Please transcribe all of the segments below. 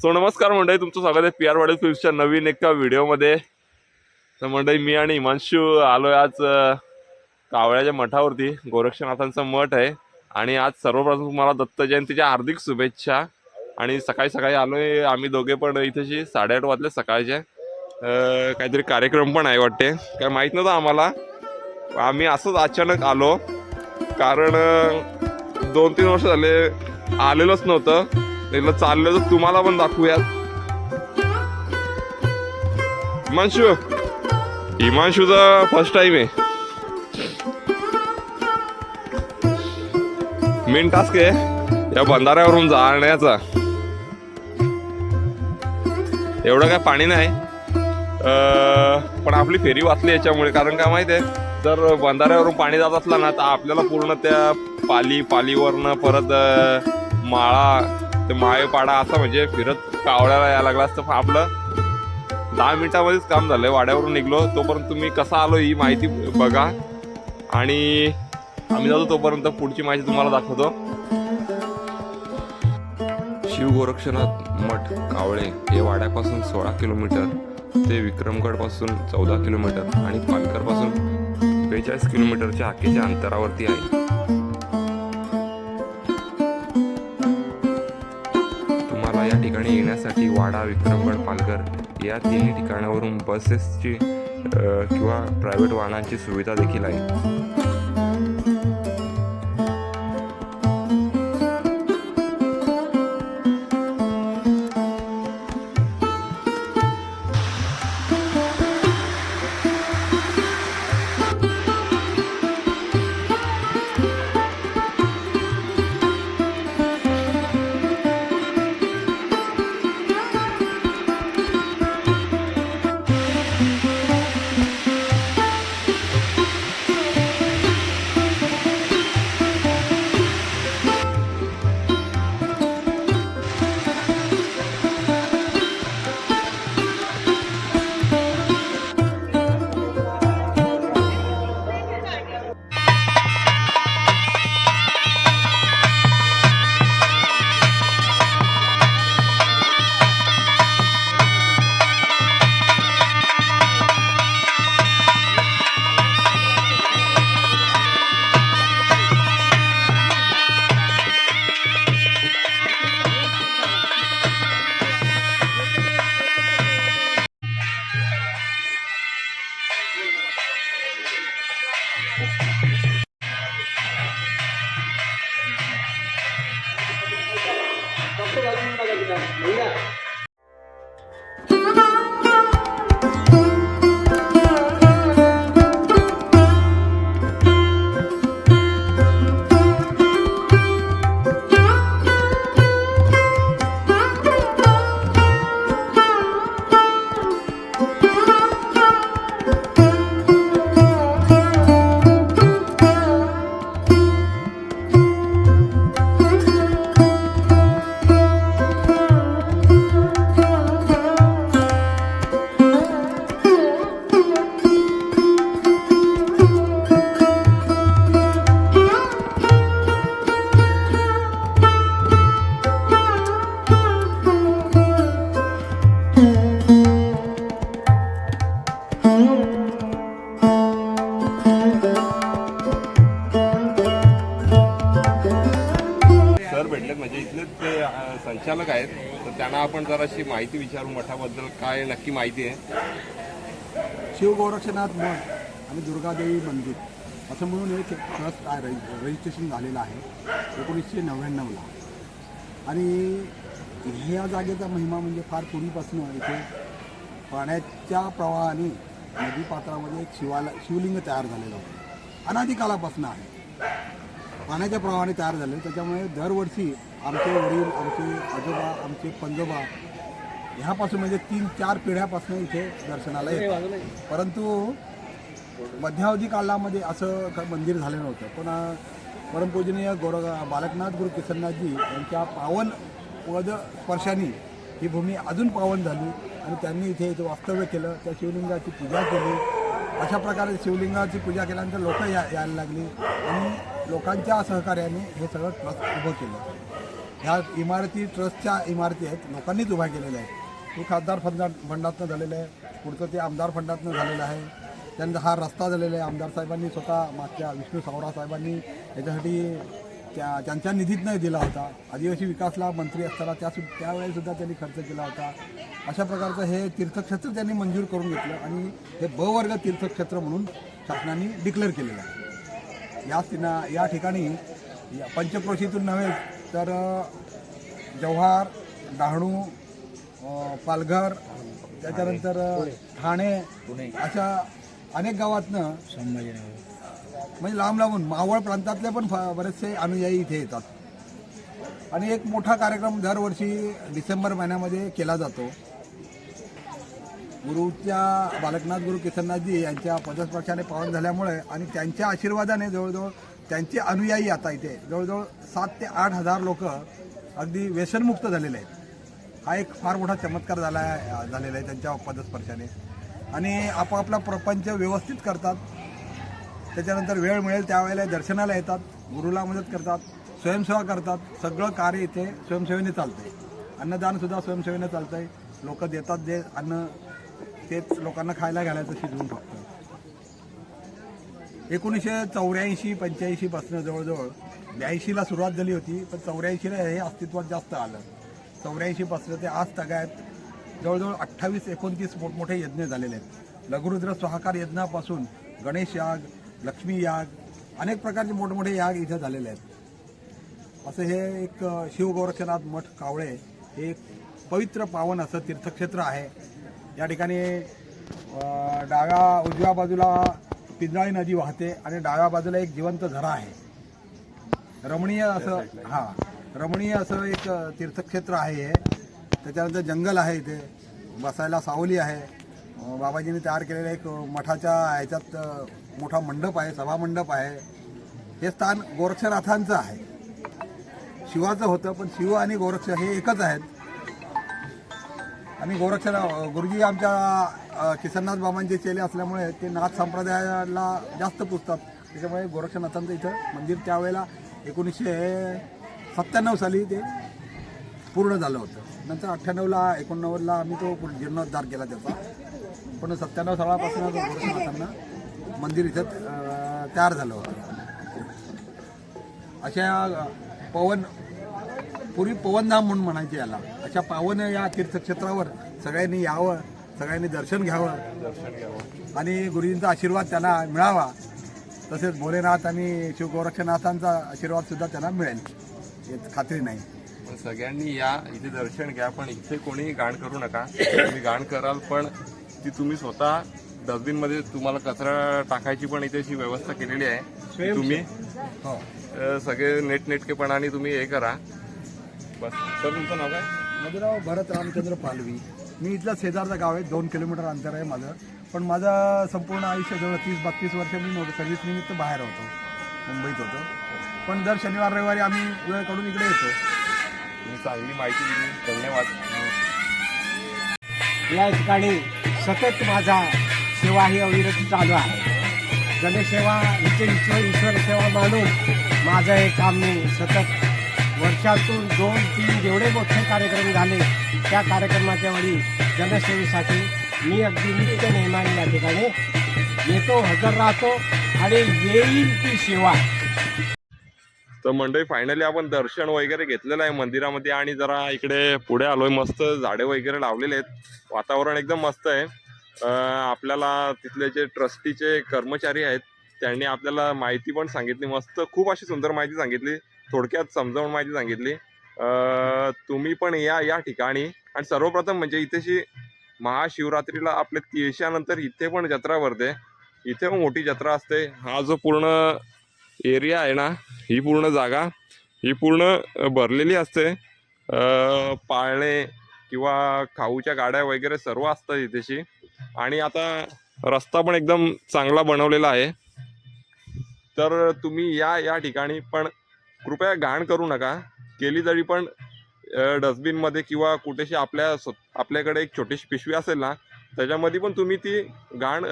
So नमस्कार मंडळी, तुमचं स्वागत आहे PR वाडील फिल्म्सच्या नवीन एका व्हिडिओमध्ये. तर मंडळी, मी आणि हिमांशू आलोय आज कावळ्याच्या मठावरती. गोरक्षनाथांचा मठ आहे आणि आज सर्वप्रथम तुम्हाला दत्त जयंतीच्या हार्दिक शुभेच्छा. आणि सकाळी सकाळी आलोय आम्ही दोघे पण इथेशी 8:30 वाजले सकाळचे. काहीतरी कार्यक्रम पण आहे वाटते, काय माहीत नव्हतं आम्हाला. आम्ही असंच अचानक आलो, कारण 2-3 वर्ष झाले आलेलोच नव्हतं. त्याला चाललं तर तुम्हाला पण दाखवूयात. हिमांशूचा फर्स्ट टाइम आहे. मेन टास्क आहे या बंधाऱ्यावरून जाण्याचा. एवढं काय पाणी नाही, पण आपली फेरी वाचली याच्यामुळे. कारण काय माहिती आहे, जर बंधाऱ्यावरून पाणी जात असला ना तर आपल्याला पूर्ण त्या पालीवरनं परत माळा ते माळेपाडा असं म्हणजे फिरत कावळ्याला यायला लागला असतं. आपलं 10 मिनिटामध्येच काम झालंय. वाड्यावरून निघलो, तोपर्यंत तुम्ही कसा आलो ही माहिती बघा आणि आम्ही जातो तोपर्यंत पुढची माहिती तुम्हाला दाखवतो. शिव गोरक्षनाथ मठ कावळे हे वाड्यापासून 16 किलोमीटर ते विक्रमगड पासून 14 किलोमीटर आणि पालकर पासून 45 किलोमीटरच्या हाकेच्या अंतरावरती आहे. या ठिकाणी येण्यासाठी वाडा, विक्रमगड, पालघर या तिन्ही ठिकाणावरून बसेसची किंवा प्रायव्हेट वाहनांची सुविधा देखील आहे. म्हणजे इथले ते संचालक आहेत, तर त्यांना आपण जराशी माहिती विचारू मठाबद्दल. काय नक्की माहिती आहे? शिव गोरक्षनाथ मठ आणि दुर्गादेवी मंदिर असं म्हणून एक ट्रस्ट रजिस्ट्रेशन झालेलं आहे 1999ला. आणि ह्या जागेचा महिमा म्हणजे फार पूर्वीपासून इथे पाण्याच्या प्रवाहाने नदीपात्रामध्ये एक शिवलिंग तयार झालेलं होतं. अनादिकालापासून आहे, पाण्याच्या प्रवाहाने तयार झाले. त्याच्यामुळे दरवर्षी आमचे वडील, आमचे आजोबा, आमचे पंजोबा ह्यापासून म्हणजे 3-4 पिढ्यापासून इथे दर्शनाला येतात. परंतु मध्यावधी काळामध्ये असं मंदिर झालं नव्हतं. पण परमपूजनीय बालकनाथ गुरु किसननाथजी यांच्या पावन पद स्पर्शाने ही भूमी अजून पावन झाली आणि त्यांनी इथे वास्तव्य केलं. त्या शिवलिंगाची पूजा केली. अशा प्रकारे शिवलिंगाची पूजा केल्यानंतर लोक यायला लागली आणि लोकांच्या सहकार्याने हे सगळं ट्रस्ट उभं केलं. ह्या इमारती ट्रस्टच्या इमारती आहेत, लोकांनीच उभ्या केलेल्या आहेत. तो खासदार फंडातनं झालेलं आहे, पुढचं ते आमदार फंडातनं झालेलं आहे. त्यानंतर हा रस्ता झालेला आहे, आमदार साहेबांनी स्वतः मागच्या विष्णू सावरा साहेबांनी याच्यासाठी त्यांच्या निधीतनं दिला होता. आदिवासी विकासला मंत्री असताना त्यावेळेसुद्धा त्यांनी खर्च केला होता. अशा प्रकारचं हे तीर्थक्षेत्र त्यांनी मंजूर करून घेतलं आणि हे ब वर्ग तीर्थक्षेत्र म्हणून शासनाने डिक्लेअर केलेलं आहे. या ठिकाणी पंचक्रोशीतून नव्हे तर जव्हार, डहाणू, पालघर, त्याच्यानंतर ठाणे अशा अनेक गावातनं म्हणजे लांब लांबून मावळ प्रांतातले पण बरेचसे अनुयायी इथे येतात. आणि एक मोठा कार्यक्रम दरवर्षी डिसेंबर महिन्यामध्ये केला जातो. गुरुच्या बालकनाथ गुरु किसननाथजी यांच्या पदस्पर्शाने पावन झाल्यामुळे आणि त्यांच्या आशीर्वादाने जवळजवळ त्यांचे अनुयायी आता इथे जवळजवळ 7,000 ते 8,000 लोक अगदी व्यसनमुक्त झालेले आहेत. हा एक फार मोठा चमत्कार झालेला आहे त्यांच्या पदस्पर्शाने. आणि आपापला प्रपंच व्यवस्थित करतात. त्याच्यानंतर वेळ मिळेल त्यावेळेला दर्शनाला येतात, गुरुला मदत करतात, स्वयंसेवा करतात. सगळं कार्य इथे स्वयंसेवेने चालतं आहे. अन्नदानसुद्धा स्वयंसेवेने चालतं आहे. लोक देतात जे अन्न तेच लोकांना खायला घालायचं शिजवून फक्त. 1984-85 पासून जवळजवळ 82ला सुरुवात झाली होती, पण 84ला हे अस्तित्वात जास्त आलं. 84 पासून ते आज तगायत जवळजवळ 28-29 मोठमोठे यज्ञ झालेले आहेत. लघुरुद्र स्वाहाकार यज्ञापासून गणेश याग, लक्ष्मी याग, अनेक प्रकारचे मोठमोठे याग इथे झालेले आहेत. असं हे एक शिवगोरक्षनाथ मठ कावळे हे एक पवित्र पावन असं तीर्थक्षेत्र आहे. या ठिकाणी उजव्या बाजूला पिंजाळी नदी वाहते आणि डाव्या बाजूला एक जिवंत झरा आहे. रमणीय असं एक तीर्थक्षेत्र आहे हे. त्याच्यानंतर जंगल आहे, इथे बसायला सावली आहे. बाबाजींनी तयार केलेलं एक मठाच्या ह्याच्यात मोठा मंडप आहे, सभामंडप आहे. हे स्थान गोरक्षनाथांचं आहे. शिवाचं होतं, पण शिव आणि गोरक्ष हे एकच आहेत. आणि गुरुजी आमच्या किसननाथ बाबांचे चेले असल्यामुळे ते नाथ संप्रदायाला जास्त पुजतात. त्याच्यामुळे गोरक्षनाथांचं इथं मंदिर त्यावेळेला 1997 साली ते पूर्ण झालं होतं. नंतर 98-89ला आम्ही तो जीर्णोद्धार केला त्याचा. पण 97 सालापासून गोरक्षनाथांना मंदिर इथं तयार झालं होतं. अशा पूर्वी पवनधाम म्हणून म्हणायचे याला. अशा पावन या तीर्थक्षेत्रावर सगळ्यांनी यावं, सगळ्यांनी दर्शन घ्यावं आणि गुरुजींचा आशीर्वाद त्यांना मिळावा. तसेच भोलेनाथ आणि शिवगोरक्षनाथांचा आशीर्वाद सुद्धा त्यांना मिळेल याची खात्री नाही. पण सगळ्यांनी या इथे दर्शन घ्या, पण इथे कोणी घाण करू नका. तुम्ही घाण कराल पण ती तुम्ही स्वतः डस्टबिनमध्ये तुम्हाला कचरा टाकायची पण इथे अशी व्यवस्था केलेली आहे. तुम्ही सगळे नेटनेटकेपणाने तुम्ही हे करा. बस. सर तुमचं नाव काय? माझं नाव भरत रामचंद्र पालवी. मी इथलं शेजारचं गाव आहे, 2 किलोमीटर अंतर आहे माझं. पण माझं संपूर्ण आयुष्य जवळ 30-32 वर्ष मी सर्व्हिस निमित्त बाहेर होतो, मुंबईत होतो. पण दर शनिवार रविवारी आम्ही वेळ काढून इकडे येतो. तुम्ही चांगली माहिती दिली, धन्यवाद. या ठिकाणी सतत माझा सेवा ही अविरत चालू आहे. जनसेवा ईश्वर सेवा मानून माझं हे काम मी सतत वर्षातून 2-3 जेवढे मोठे कार्यक्रम झाले त्या कार्यक्रमाच्या वेळी जनसेवेसाठी मी अगदी नित्य नेमाने या ठिकाणी येतो, हजर राहतो आणि येईल ती सेवा. तर मंडळी फायनली आपण दर्शन वगैरे घेतलेलं आहे मंदिरामध्ये आणि जरा इकडे पुढे आलोय. मस्त झाडे वगैरे लावलेले आहेत, वातावरण एकदम मस्त आहे. आपल्याला तिथले जे ट्रस्टीचे कर्मचारी आहेत त्यांनी आपल्याला माहिती पण सांगितली, मस्त खूप अशी सुंदर माहिती सांगितली, थोडक्यात समजावून माहिती सांगितली. तुम्ही पण या ठिकाणी. आणि सर्वप्रथम म्हणजे इथेची महाशिवरात्रीला आपल्या तिळशानंतर इथे पण जत्रा भरते, इथे पण मोठी जत्रा असते. हा जो पूर्ण एरिया आहे ना, ही पूर्ण जागा ही पूर्ण भरलेली असते. पाळणे किंवा खाऊच्या गाड्या वगैरे सर्व असतात इथेशी. आणि आता रस्ता पण एकदम चांगला बनवलेला आहे. तर तुम्ही या ठिकाणी, पण कृपया घाण करू नका. केली तरी पण डस्टबिनमध्ये किंवा कुठेशी आपल्याकडे एक छोटीशी पिशवी असेल ना, त्याच्यामध्ये पण तुम्ही ती घाण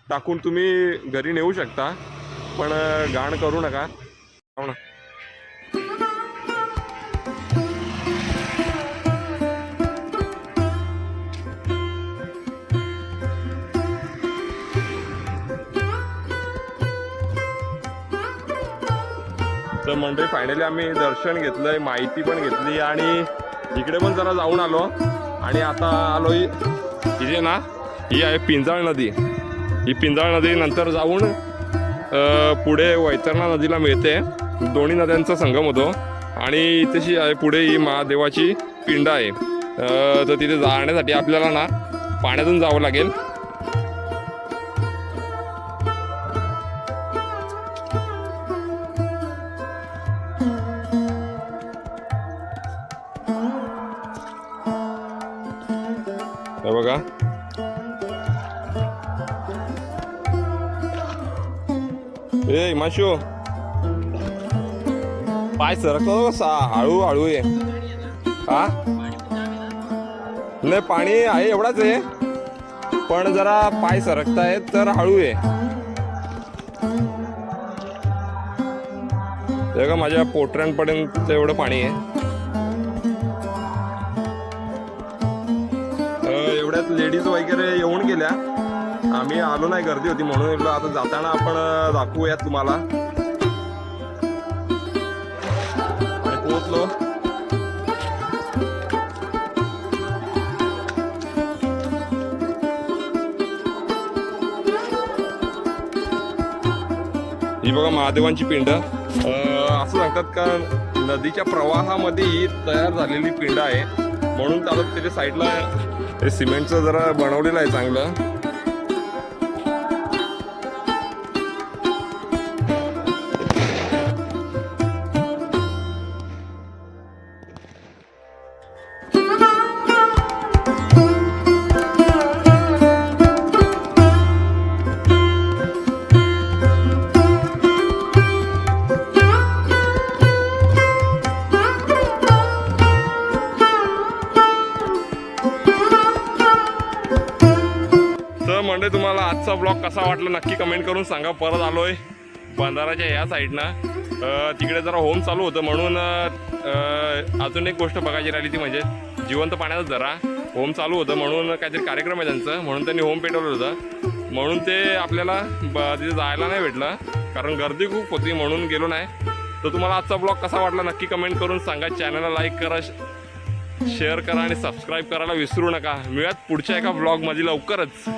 टाकून तुम्ही घरी नेऊ शकता, पण घाण करू नका. हो ना. तर मंडळी फायनली आम्ही दर्शन घेतलंय, माहिती पण घेतली आणि इकडे पण जरा जाऊन आलो आणि आता आलो इथे ना, ही आहे पिंजाळ नदी. ही पिंजाळ नदी नंतर जाऊन पुढे वैतरणा नदीला मिळते. दोन्ही नद्यांचा संगम होतो आणि इथेशी आहे पुढे ही महादेवाची पिंड आहे. तर तिथे जाण्यासाठी आपल्याला ना पाण्यातून जावं लागेल. हे बघा, ए हिमांशू, पाय सरकतो कसा, हळूहळू आहे. हा नाही, पाणी आहे एवढाच आहे, पण जरा पाय सरकतायत तर हळू आहे. हे का माझ्या पोटऱ्यांपर्यंत एवढं पाणी आहे. एवढ्यात लेडीज वगैरे येऊन गेल्या, आम्ही आलो नाही, गर्दी होती म्हणून. आता जाताना आपण दाखवूयात तुम्हाला. आणि पोहोचलो. ही बघा महादेवांची पिंड. असं सांगतात का नदीच्या प्रवाहामध्ये ही तयार झालेली पिंड आहे, म्हणून आता त्याच्या साईडला हे सिमेंटचं जरा बनवलेलं आहे चांगलं. म्हणजे तुम्हाला आजचा ब्लॉग कसा वाटला नक्की कमेंट करून सांगा. परत आलोय बंधाराच्या या साईडनं. तिकडे जरा होम चालू होतं म्हणून अजून एक गोष्ट बघायची राहिली ती म्हणजे जिवंत पाण्याचा जरा होम चालू होतं म्हणून काहीतरी कार्यक्रम आहे त्यांचं, म्हणून त्यांनी होम पेटवलं होतं. म्हणून ते आपल्याला तिथे जायला नाही भेटलं कारण गर्दी खूप होती म्हणून गेलो नाही. तर तुम्हाला आजचा ब्लॉग कसा वाटला नक्की कमेंट करून सांगा. चॅनलला लाईक करा, शेअर करा आणि सबस्क्राईब करायला विसरू नका. मिळूयात पुढच्या एका ब्लॉगमध्ये लवकरच.